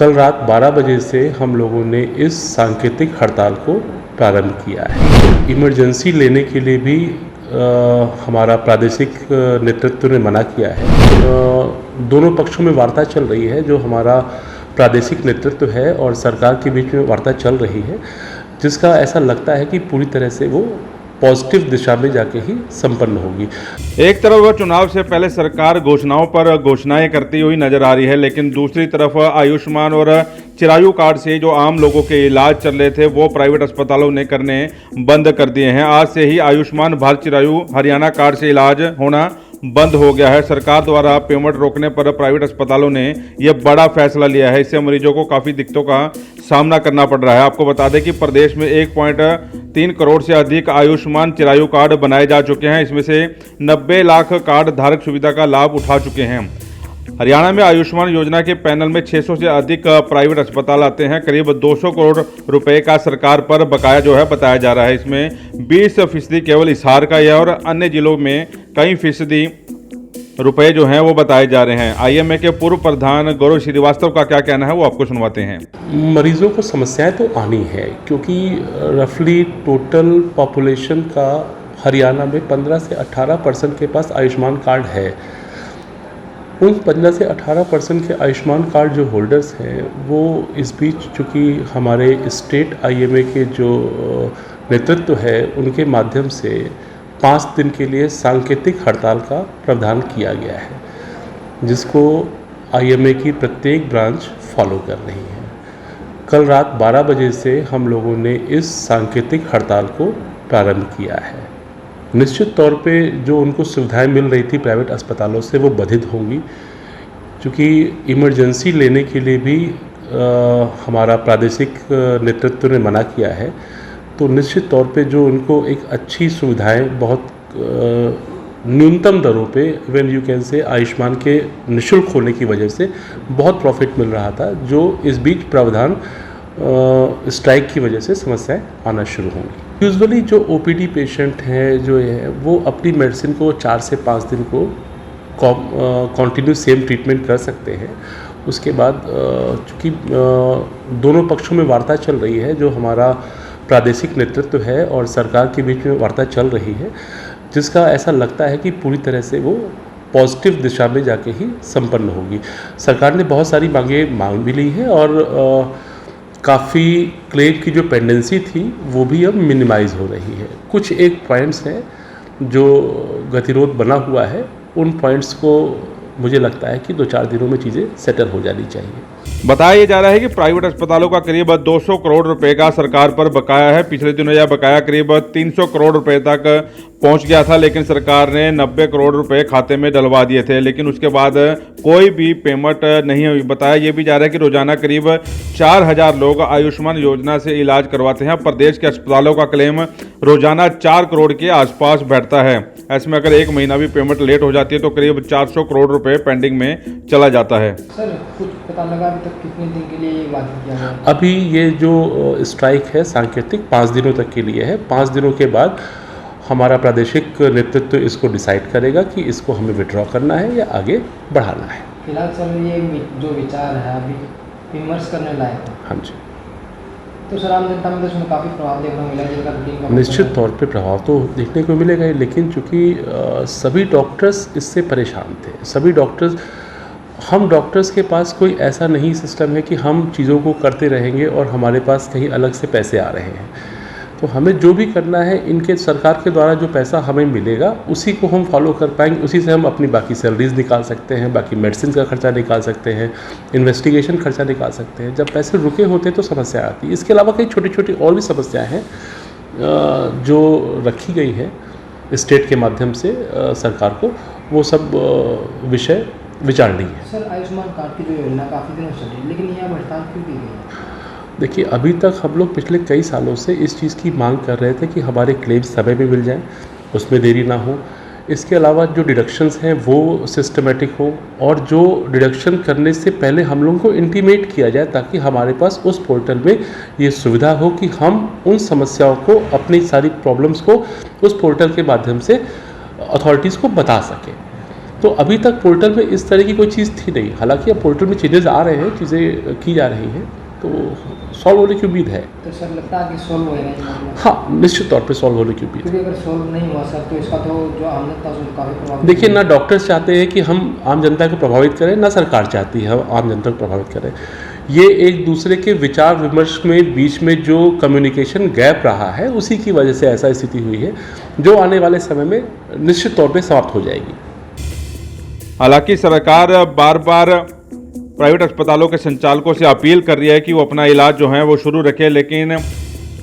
कल रात 12 बजे से हम लोगों ने इस सांकेतिक हड़ताल को प्रारंभ किया है। इमरजेंसी लेने के लिए भी हमारा प्रादेशिक नेतृत्व ने मना किया है। दोनों पक्षों में वार्ता चल रही है, जो हमारा प्रादेशिक नेतृत्व है और सरकार के बीच में वार्ता चल रही है, जिसका ऐसा लगता है कि पूरी तरह से वो पॉजिटिव दिशा में जाके ही संपन्न होगी। एक तरफ चुनाव से पहले सरकार घोषणाओं पर घोषणाएं करती हुई नजर आ रही है, लेकिन दूसरी तरफ आयुष्मान और चिरायु कार्ड से जो आम लोगों के इलाज चल रहे थे वो प्राइवेट अस्पतालों ने करने बंद कर दिए हैं। आज से ही आयुष्मान भारत चिरायु हरियाणा कार्ड से इलाज होना बंद हो गया है। सरकार द्वारा पेमेंट रोकने पर प्राइवेट अस्पतालों ने यह बड़ा फैसला लिया है। इससे मरीजों को काफ़ी दिक्कतों का सामना करना पड़ रहा है। आपको बता दें कि प्रदेश में 1.3 करोड़ से अधिक आयुष्मान चिरायु कार्ड बनाए जा चुके हैं। इसमें से 90 लाख कार्ड धारक सुविधा का लाभ उठा चुके हैं। हरियाणा में आयुष्मान योजना के पैनल में 600 से अधिक प्राइवेट अस्पताल आते हैं। करीब 200 करोड़ रुपए का सरकार पर बकाया जो है बताया जा रहा है। इसमें 20% केवल हिसार का है और अन्य जिलों में कई फीसदी रुपए जो हैं वो बताए जा रहे हैं। आईएमए के पूर्व प्रधान गौरव श्रीवास्तव का क्या कहना है वो आपको सुनवाते हैं। मरीजों को समस्याएं तो आनी है, क्योंकि रफली टोटल पॉपुलेशन का हरियाणा में 15 से 18% के पास आयुष्मान कार्ड है। उन 15 से 18% के आयुष्मान कार्ड जो होल्डर्स हैं वो इस बीच, चूँकि हमारे स्टेट आईएमए के जो नेतृत्व है उनके माध्यम से 5 दिन के लिए सांकेतिक हड़ताल का प्रावधान किया गया है, जिसको आईएमए की प्रत्येक ब्रांच फॉलो कर रही है। कल रात 12 बजे से हम लोगों ने इस सांकेतिक हड़ताल को प्रारंभ किया है। निश्चित तौर पे जो उनको सुविधाएं मिल रही थी प्राइवेट अस्पतालों से वो बाधित होंगी, क्योंकि इमरजेंसी लेने के लिए भी हमारा प्रादेशिक नेतृत्व ने मना किया है। तो निश्चित तौर पे जो उनको एक अच्छी सुविधाएं बहुत न्यूनतम दरों पे, even you can say Ayushman के निःशुल्क होने की वजह से बहुत प्रॉफिट मिल रहा था, जो इस बीच प्रावधान स्ट्राइक की वजह से समस्याएं आना शुरू होंगी। यूजुअली जो ओपीडी पेशेंट हैं जो है वो अपनी मेडिसिन को 4 से 5 दिन को कॉन्टिन्यू सेम ट्रीटमेंट कर सकते हैं। उसके बाद चूँकि दोनों पक्षों में वार्ता चल रही है, जो हमारा प्रादेशिक नेतृत्व है और सरकार के बीच में वार्ता चल रही है, जिसका ऐसा लगता है कि पूरी तरह से वो पॉजिटिव दिशा में जाके ही संपन्न होगी। सरकार ने बहुत सारी मांग भी ली है और काफ़ी क्लेम की जो पेंडेंसी थी वो भी अब मिनिमाइज़ हो रही है। कुछ एक पॉइंट्स हैं जो गतिरोध बना हुआ है, उन पॉइंट्स को मुझे लगता है कि 2-4 दिनों में चीज़ें सेटल हो जानी चाहिए। बताया जा रहा है कि प्राइवेट अस्पतालों का करीब 200 करोड़ रुपए का सरकार पर बकाया है। पिछले दिनों यह बकाया करीब 300 करोड़ रुपए तक पहुंच गया था, लेकिन सरकार ने 90 करोड़ रुपए खाते में डलवा दिए थे, लेकिन उसके बाद कोई भी पेमेंट नहीं हुई। बताया यह भी जा रहा है कि रोजाना करीब 4000 लोग आयुष्मान योजना से इलाज करवाते हैं। प्रदेश के अस्पतालों का क्लेम रोजाना 4 करोड़ के आसपास बैठता है। ऐसे में अगर 1 महीना भी पेमेंट लेट हो जाती है तो करीब 400 करोड़ रुपए पेंडिंग में चला जाता है। सर कुछ पता लगा अभी तक कितने दिन के लिए ये वादा किया है? अभी ये जो स्ट्राइक है सांकेतिक 5 दिनों तक के लिए है। 5 दिनों के बाद हमारा प्रादेशिक नेतृत्व इसको डिसाइड करेगा कि इसको हमें विड्रॉ करना है या आगे बढ़ाना है। फिलहाल सर ये जो विचार है अभी विमर्श करने लायक है। हाँ जी। तो सर आम जनता में तो इसमें काफ़ी प्रभाव देखने को मिला जिनका रूटीन का निश्चित तौर पे प्रभाव तो देखने को मिलेगा ही, लेकिन चूँकि सभी डॉक्टर्स इससे परेशान थे। सभी डॉक्टर्स, हम डॉक्टर्स के पास कोई ऐसा नहीं सिस्टम है कि हम चीज़ों को करते रहेंगे और हमारे पास कहीं अलग से पैसे आ रहे हैं। तो हमें जो भी करना है, इनके सरकार के द्वारा जो पैसा हमें मिलेगा उसी को हम फॉलो कर पाएंगे। उसी से हम अपनी बाकी सैलरीज निकाल सकते हैं, बाकी मेडिसिन का खर्चा निकाल सकते हैं, इन्वेस्टिगेशन खर्चा निकाल सकते हैं। जब पैसे रुके होते हैं तो समस्या आती है। इसके अलावा कई छोटी छोटी और भी समस्याएँ हैं जो रखी गई हैं स्टेट के माध्यम से सरकार को, वो सब विषय विचारणीय है। सर आयुष्मान कार्ड की जो योजना काफ़ी दिनों से चली, लेकिन यह हड़ताल क्यों की गई? देखिए, अभी तक हम लोग पिछले कई सालों से इस चीज़ की मांग कर रहे थे कि हमारे क्लेम्स समय पे मिल जाएं, उसमें देरी ना हो। इसके अलावा जो डिडक्शंस हैं वो सिस्टमेटिक हो, और जो डिडक्शन करने से पहले हम लोगों को इंटीमेट किया जाए, ताकि हमारे पास उस पोर्टल में ये सुविधा हो कि हम उन समस्याओं को, अपनी सारी प्रॉब्लम्स को उस पोर्टल के माध्यम से अथॉरिटीज़ को बता सकें। तो अभी तक पोर्टल में इस तरह की कोई चीज़ थी नहीं। हालांकि अब पोर्टल में चेंजेस आ रहे हैं, चीज़ें की जा रही हैं, तो सॉल्व होने की उम्मीद है। तो सर लगता है कि सोल्व होएगा ये मामला? हाँ, निश्चित तौर पे सॉल्व होने की उम्मीद है। क्योंकि अगर सोल्व नहीं हुआ सर तो इसका तो जो आम जनता है उसको काफ़ी प्रभावित देखिए, ना डॉक्टर्स चाहते हैं कि हम आम जनता को प्रभावित करें, ना सरकार चाहती है हम आम जनता को प्रभावित करें। ये एक दूसरे के विचार विमर्श में बीच में जो कम्युनिकेशन गैप रहा है, उसी की वजह से ऐसा स्थिति हुई है, जो आने वाले समय में निश्चित तौर पे समाप्त हो जाएगी। हालांकि सरकार बार बार प्राइवेट अस्पतालों के संचालकों से अपील कर रही है कि वो अपना इलाज जो है वो शुरू रखें, लेकिन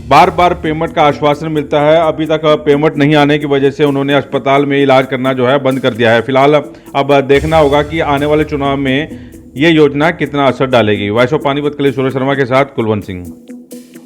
बार बार पेमेंट का आश्वासन मिलता है। अभी तक पेमेंट नहीं आने की वजह से उन्होंने अस्पताल में इलाज करना जो है बंद कर दिया है। फिलहाल अब देखना होगा कि आने वाले चुनाव में ये योजना कितना असर डालेगी। वॉइस ऑफ पानीपत के लिए सुरेश शर्मा के साथ कुलवंत सिंह।